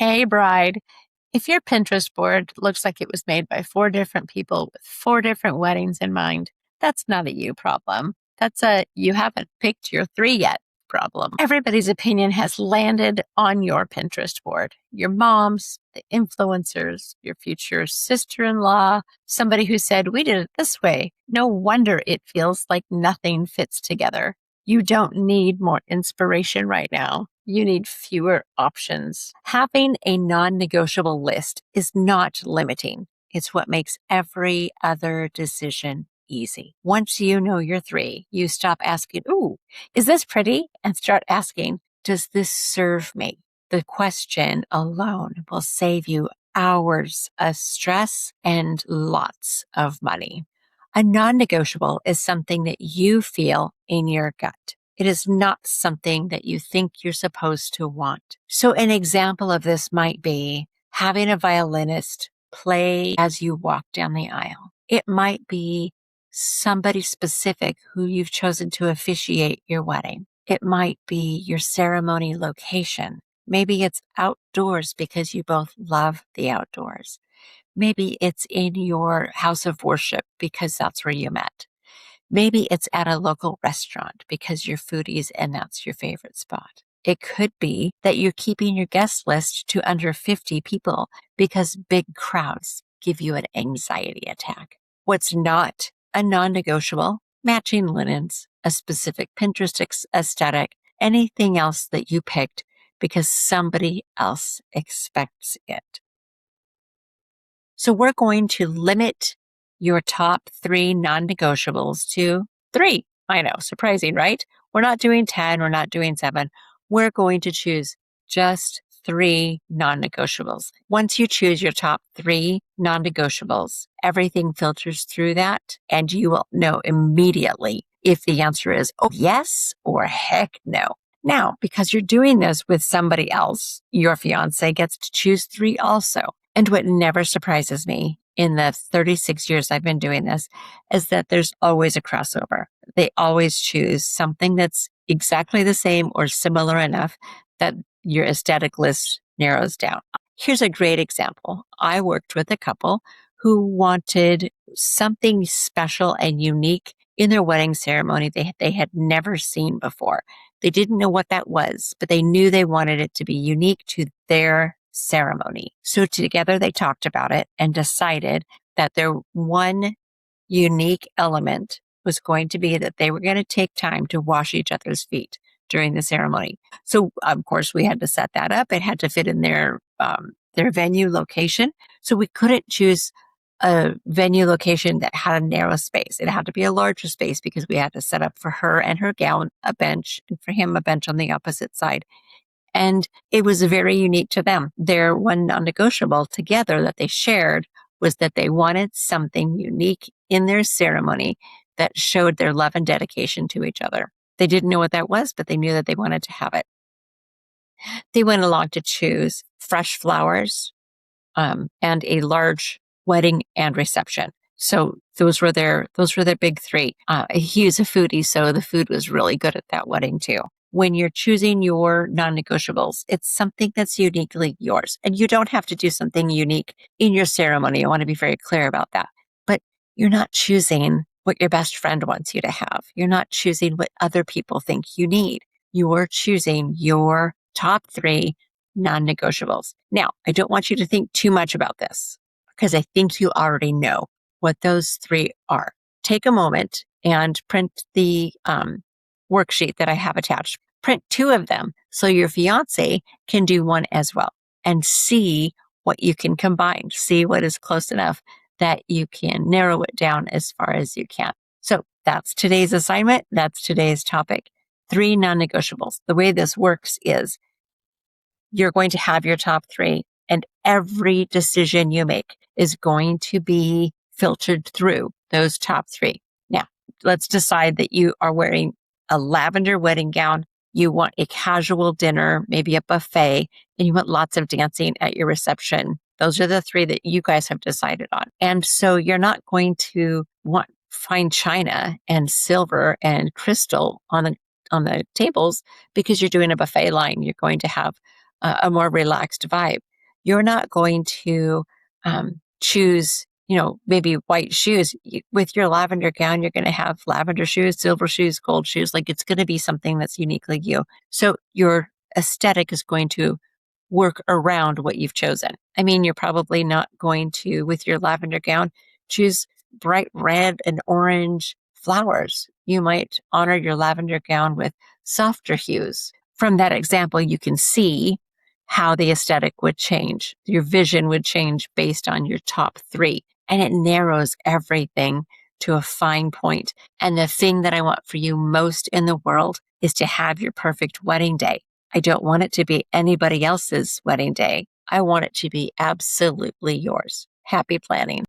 Hey, bride. If your Pinterest board looks like it was made by four different people with four different weddings in mind, that's not a you problem. That's a you haven't picked your three yet problem. Everybody's opinion has landed on your Pinterest board. Your mom's, the influencers, your future sister-in-law, somebody who said, we did it this way. No wonder it feels like nothing fits together. You don't need more inspiration right now. You need fewer options. Having a non-negotiable list is not limiting. It's what makes every other decision easy. Once you know your three, you stop asking, ooh, is this pretty? And start asking, does this serve me? The question alone will save you hours of stress and lots of money. A non-negotiable is something that you feel in your gut. It is not something that you think you're supposed to want. So an example of this might be having a violinist play as you walk down the aisle. It might be somebody specific who you've chosen to officiate your wedding. It might be your ceremony location. Maybe it's outdoors because you both love the outdoors. Maybe it's in your house of worship because that's where you met. Maybe it's at a local restaurant because you're foodies and that's your favorite spot. It could be that you're keeping your guest list to under 50 people because big crowds give you an anxiety attack. What's not a non-negotiable? Matching linens, a specific Pinterest aesthetic, anything else that you picked because somebody else expects it. So we're going to limit your top three non-negotiables to three. I know, surprising, right? We're not doing 10, we're not doing 7. We're going to choose just three non-negotiables. Once you choose your top three non-negotiables, everything filters through that and you will know immediately if the answer is, oh, yes or heck no. Now, because you're doing this with somebody else, your fiancé gets to choose three also. And what never surprises me in the 36 years I've been doing this is that there's always a crossover. They always choose something that's exactly the same or similar enough that your aesthetic list narrows down. Here's a great example. I worked with a couple who wanted something special and unique in their wedding ceremony they had never seen before. They didn't know what that was, but they knew they wanted it to be unique to their ceremony. So together they talked about it and decided that their one unique element was going to be that they were going to take time to wash each other's feet during the ceremony. So of course we had to set that up. It had to fit in their venue location. So we couldn't choose a venue location that had a narrow space. It had to be a larger space because we had to set up for her and her gown a bench and for him a bench on the opposite side. And it was very unique to them. Their one non-negotiable together that they shared was that they wanted something unique in their ceremony that showed their love and dedication to each other. They didn't know what that was, but they knew that they wanted to have it. They went along to choose fresh flowers and a large wedding and reception. So those were their big three. He was a foodie, so the food was really good at that wedding too. When you're choosing your non-negotiables, it's something that's uniquely yours. And you don't have to do something unique in your ceremony. I want to be very clear about that. But you're not choosing what your best friend wants you to have. You're not choosing what other people think you need. You're choosing your top three non-negotiables. Now, I don't want you to think too much about this because I think you already know what those three are. Take a moment and print the worksheet that I have attached. Print 2 of them so your fiance can do one as well and see what you can combine. See what is close enough that you can narrow it down as far as you can. So that's today's assignment. That's today's topic. 3 non-negotiables. The way this works is you're going to have your top 3 and every decision you make is going to be filtered through those top 3. Now, let's decide that you are wearing a lavender wedding gown, you want a casual dinner, maybe a buffet, and you want lots of dancing at your reception. Those are the 3 that you guys have decided on. And so you're not going to want fine china and silver and crystal on the tables because you're doing a buffet line. You're going to have a more relaxed vibe. You're not going to choose, maybe white shoes. With your lavender gown, you're going to have lavender shoes, silver shoes, gold shoes. Like it's going to be something that's uniquely you. So your aesthetic is going to work around what you've chosen. I mean, you're probably not going to, with your lavender gown, choose bright red and orange flowers. You might honor your lavender gown with softer hues. From that example, you can see how the aesthetic would change. Your vision would change based on your top three, and it narrows everything to a fine point. And the thing that I want for you most in the world is to have your perfect wedding day. I don't want it to be anybody else's wedding day. I want it to be absolutely yours. Happy planning.